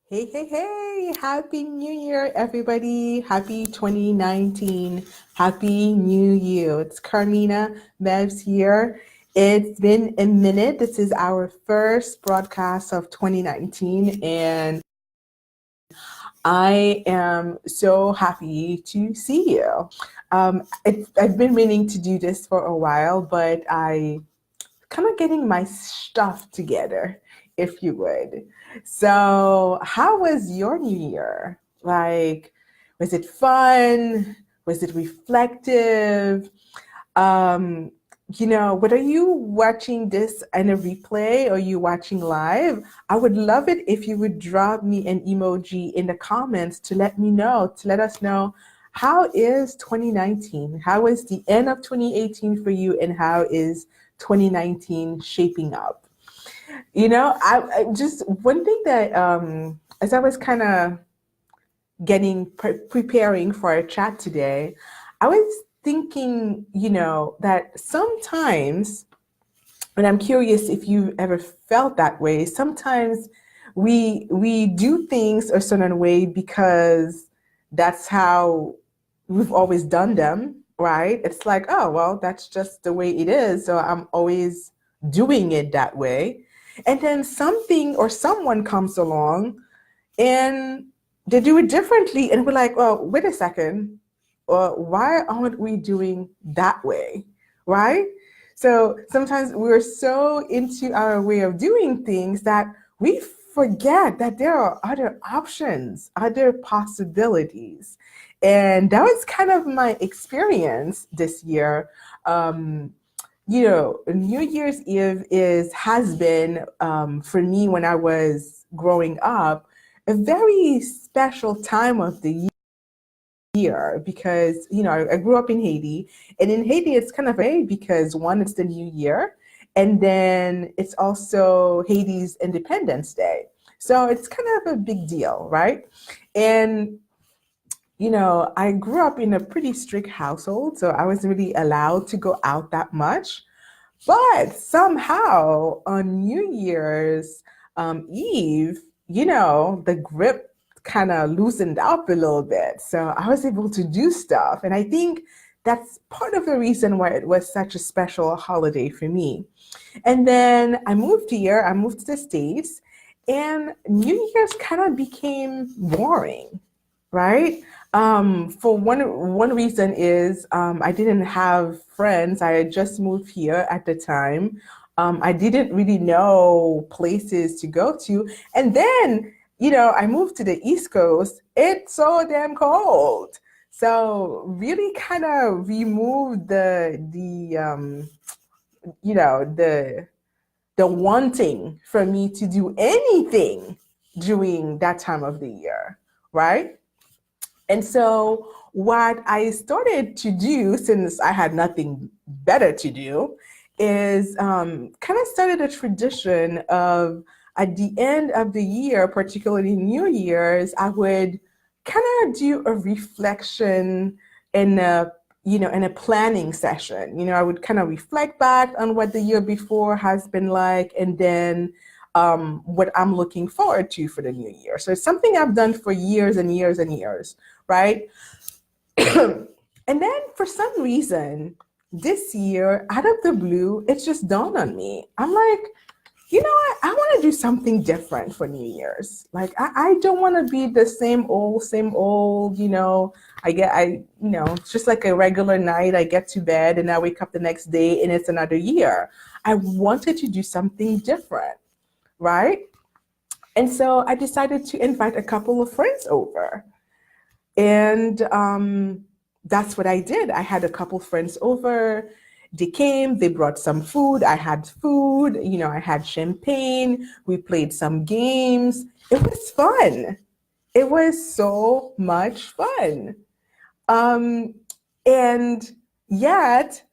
Hey, hey, hey, Happy New Year, everybody. Happy 2019. Happy New You. It's Carmina Mevs here. It's been a minute. This is our first broadcast of 2019, and I am so happy to see you. I've been meaning to do this for a while, but I kind of getting my stuff together, if you would. So, how was your new year? Like, was it fun? Was it reflective? Um, whether you watching this in a replay or you watching live, I would love it if you would drop me an emoji in the comments to let me know, to let us know how is 2019? How is the end of 2018 for you, and how is 2019 shaping up? I just one thing that as I was kind of getting preparing for a chat today, I was thinking, that sometimes, and I'm curious if you ever felt that way, sometimes we do things a certain way because that's how we've always done them, right? It's like, oh, well, that's just the way it is, so I'm always doing it that way. And then something or someone comes along and they do it differently, and we're like, well, wait a second, why aren't we doing that way, right? So sometimes we're so into our way of doing things that we forget that there are other options, other possibilities. And that was kind of my experience this year. New Year's Eve has been, for me, when I was growing up, a very special time of the year because I grew up in Haiti, and in Haiti it's kind of a because one, it's the new year, and then it's also Haiti's Independence Day, so it's kind of a big deal, right? And I grew up in a pretty strict household, so I wasn't really allowed to go out that much. But somehow on New Year's Eve, the grip kind of loosened up a little bit. So I was able to do stuff. And I think that's part of the reason why it was such a special holiday for me. And then I moved here, I moved to the States, and New Year's kind of became boring, right? For one reason is I didn't have friends. I had just moved here at the time. I didn't really know places to go to. And then, I moved to the East Coast. It's so damn cold. So really kind of removed the the wanting for me to do anything during that time of the year, right? And so, what I started to do, since I had nothing better to do, is kind of started a tradition of at the end of the year, particularly New Year's, I would kind of do a reflection in a planning session. I would kind of reflect back on what the year before has been like, and then what I'm looking forward to for the new year. So it's something I've done for years and years and years, right? And then for some reason, this year, out of the blue, it just dawned on me. I'm like, you know what? I want to do something different for New Year's. Like, I don't want to be the same old, it's just like a regular night. I get to bed and I wake up the next day and it's another year. I wanted to do something different, right? And so I decided to invite a couple of friends over. And that's what I did. I had a couple friends over. They came, they brought some food. I had food, I had champagne. We played some games. It was fun. It was so much fun. Um, and yet,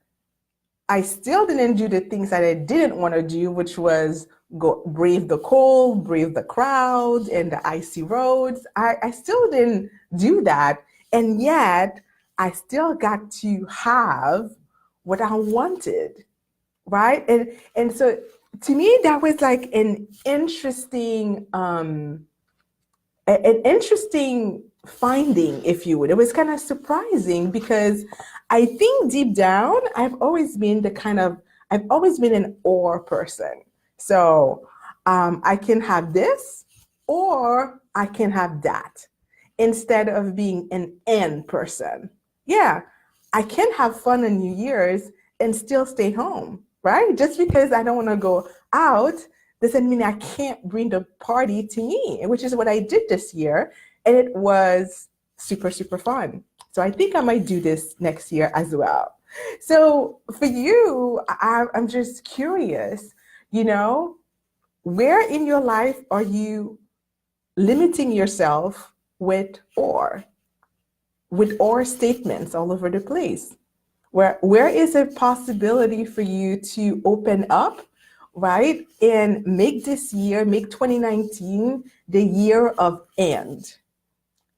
I still didn't do the things that I didn't want to do, which was go brave the cold, brave the crowd and the icy roads. I still didn't do that. And yet I still got to have what I wanted, right? And so to me, that was like an interesting an interesting finding, if you would. It was kind of surprising because I think deep down, I've always been an or person. So I can have this or I can have that instead of being an and person. Yeah, I can have fun on New Year's and still stay home, right? Just because I don't want to go out doesn't mean I can't bring the party to me, which is what I did this year. And it was super, super fun. So I think I might do this next year as well. So for you, I'm just curious, you know, where in your life are you limiting yourself with or statements all over the place? Where is a possibility for you to open up, right? And make 2019 the year of and.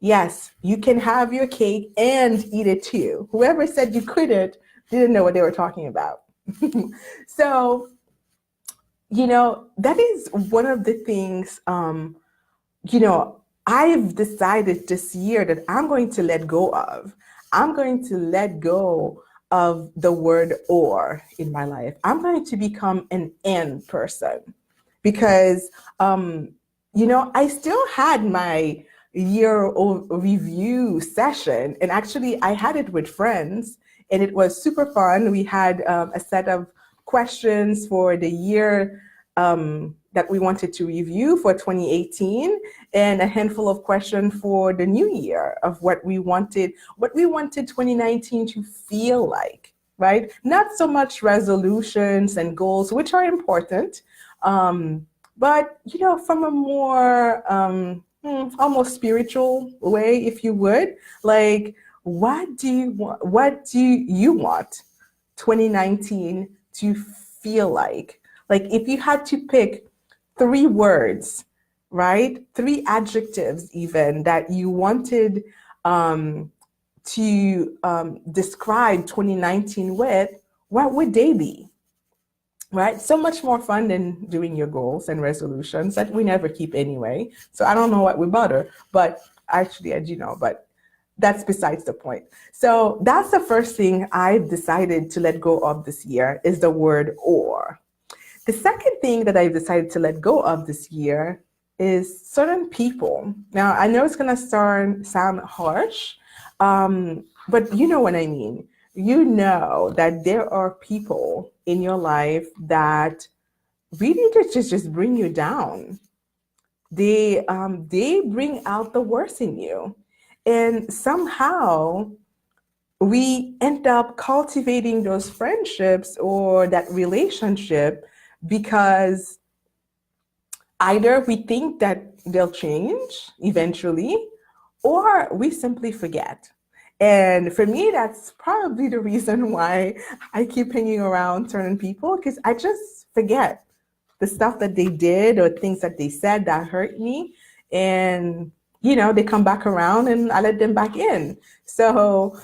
Yes, you can have your cake and eat it too. Whoever said you couldn't didn't know what they were talking about. So, that is one of the things, you know, I've decided this year that I'm going to let go of. I'm going to let go of the word or in my life. I'm going to become an and person because, I still had my year review session, and actually I had it with friends, and it was super fun. We had a set of questions for the year that we wanted to review for 2018, and a handful of questions for the new year of what we wanted 2019 to feel like, right? Not so much resolutions and goals, which are important, but from a more almost spiritual way, if you would, like what do you want 2019 to feel like? Like if you had to pick three words, right? Three adjectives even that you wanted to describe 2019 with, what would they be? Right? So much more fun than doing your goals and resolutions that we never keep anyway. So I don't know what we bother, but actually I do know, but that's besides the point. So that's the first thing I've decided to let go of this year is the word or. The second thing that I've decided to let go of this year is certain people. Now, I know it's going to sound harsh, but you know what I mean. You know that there are people in your life that really just bring you down. They bring out the worst in you. And somehow we end up cultivating those friendships or that relationship because either we think that they'll change eventually, or we simply forget. And for me, that's probably the reason why I keep hanging around certain people, because I just forget the stuff that they did or things that they said that hurt me. And, they come back around and I let them back in. So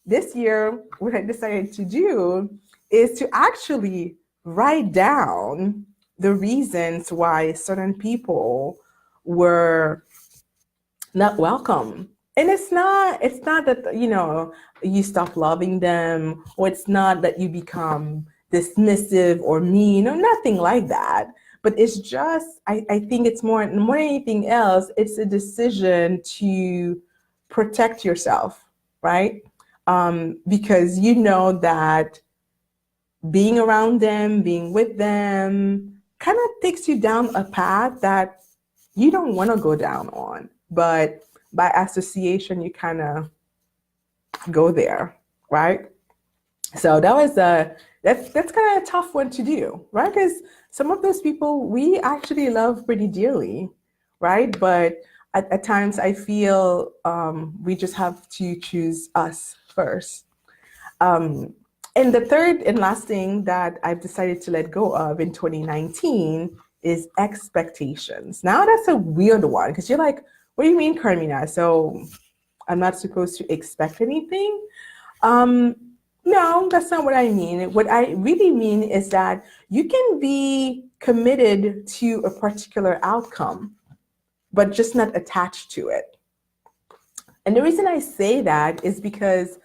this year, what I decided to do is to actually write down the reasons why certain people were not welcome. And it's not that, you stop loving them, or it's not that you become dismissive or mean or nothing like that. But it's just, I think it's more than anything else, it's a decision to protect yourself, right? Because you know that being around them, being with them, kind of takes you down a path that you don't want to go down on. But by association, you kind of go there, right? So that's kind of a tough one to do, right? Because some of those people we actually love pretty dearly, right? But at times I feel we just have to choose us first. And the third and last thing that I've decided to let go of in 2019 is expectations. Now that's a weird one because you're like, what do you mean, Carmina? So I'm not supposed to expect anything? Um, no, that's not what I mean. What I really mean is that you can be committed to a particular outcome, but just not attached to it. And the reason I say that is because,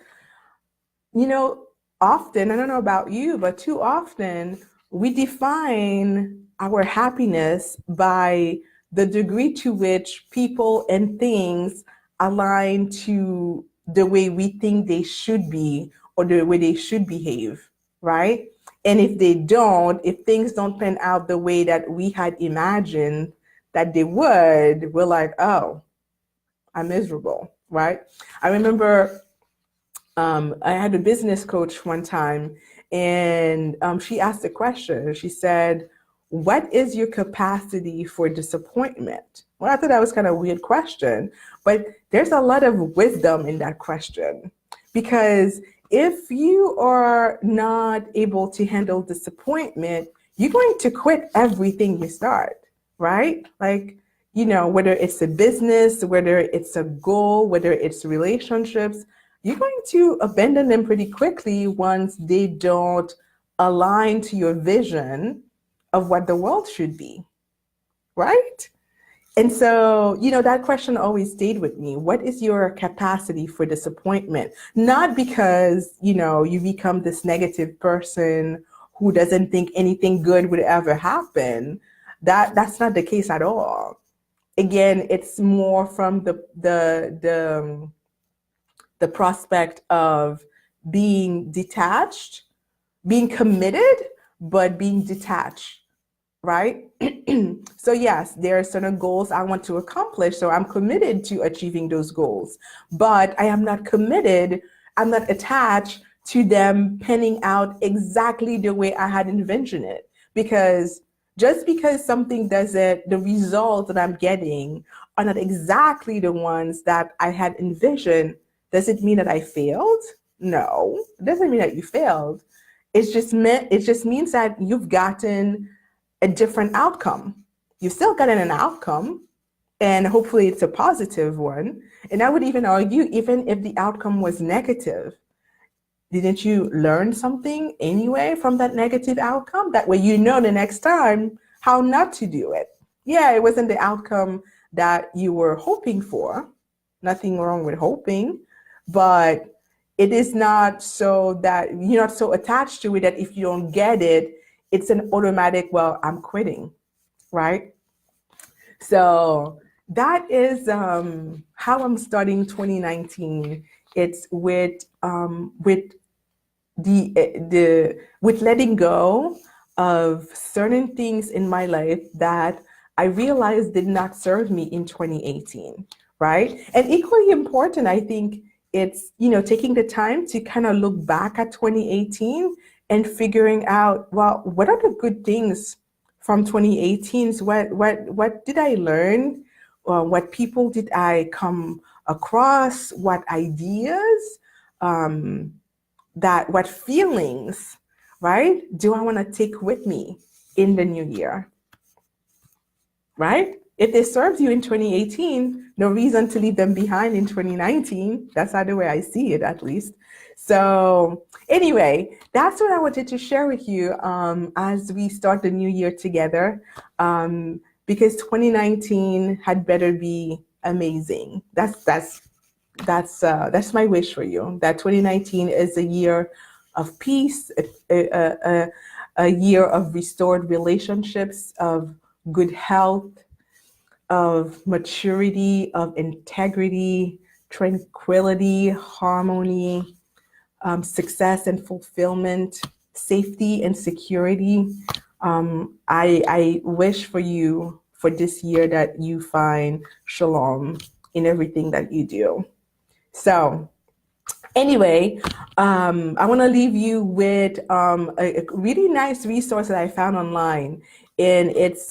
you know, often, I don't know about you, but too often we define our happiness by the degree to which people and things align to the way we think they should be or the way they should behave, right? And if they don't, if things don't pan out the way that we had imagined that they would, we're like, oh, I'm miserable, right? I remember I had a business coach one time, and she asked a question. She said, "What is your capacity for disappointment?" Well, I thought that was kind of a weird question, but there's a lot of wisdom in that question. Because if you are not able to handle disappointment, you're going to quit everything you start, right? Like, whether it's a business, whether it's a goal, whether it's relationships, you're going to abandon them pretty quickly once they don't align to your vision of what the world should be, right? And so, that question always stayed with me. What is your capacity for disappointment? Not because, you become this negative person who doesn't think anything good would ever happen. That's not the case at all. Again, it's more from the prospect of being detached, being committed, but being detached, right? So yes, there are certain goals I want to accomplish, so I'm committed to achieving those goals, but I am not committed, I'm not attached to them panning out exactly the way I had envisioned it. Because just because something doesn't, the results that I'm getting are not exactly the ones that I had envisioned, does it mean that I failed? No, it doesn't mean that you failed. It just means that you've gotten a different outcome. You've still gotten an outcome, and hopefully it's a positive one. And I would even argue, even if the outcome was negative, didn't you learn something anyway from that negative outcome? That way you know the next time how not to do it. Yeah, it wasn't the outcome that you were hoping for. Nothing wrong with hoping, but it is not so that you're not so attached to it that if you don't get it, it's an automatic, well, I'm quitting, right? So that is how I'm starting 2019. It's with the with letting go of certain things in my life that I realized did not serve me in 2018, right? And equally important, I think it's, taking the time to kind of look back at 2018 and figuring out, well, what are the good things from 2018? What did I learn? What people did I come across? What ideas? Um, what feelings, right, do I want to take with me in the new year, right? If they served you in 2018, no reason to leave them behind in 2019. That's not the way I see it, at least. So anyway, that's what I wanted to share with you as we start the new year together, because 2019 had better be amazing. That's my wish for you. That 2019 is a year of peace, a year of restored relationships, of good health, of maturity, of integrity, tranquility, harmony, success and fulfillment, safety and security. I wish for you for this year that you find shalom in everything that you do. So anyway, I want to leave you with a really nice resource that I found online, and it's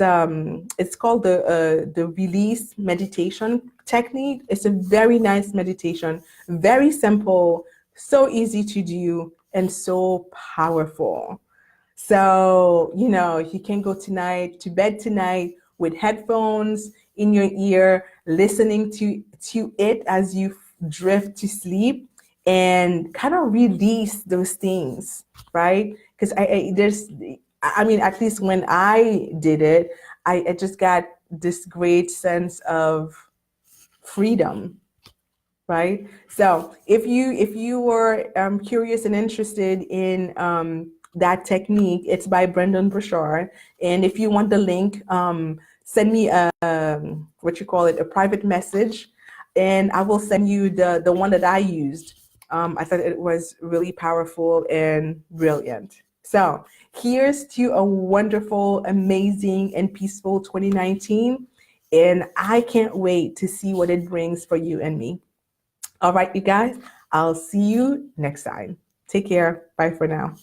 called the release meditation technique. It's a very nice meditation, very simple, so easy to do, and so powerful. So, you can go to bed tonight with headphones in your ear, listening to it as you drift to sleep, and kind of release those things, right? Because I mean, at least when I did it, I just got this great sense of freedom, right? So if you were curious and interested in that technique, it's by Brendan Burchard. And if you want the link, send me a what you call it, a private message, and I will send you the one that I used. I thought it was really powerful and brilliant. So here's to a wonderful, amazing, and peaceful 2019. And I can't wait to see what it brings for you and me. All right, you guys, I'll see you next time. Take care. Bye for now.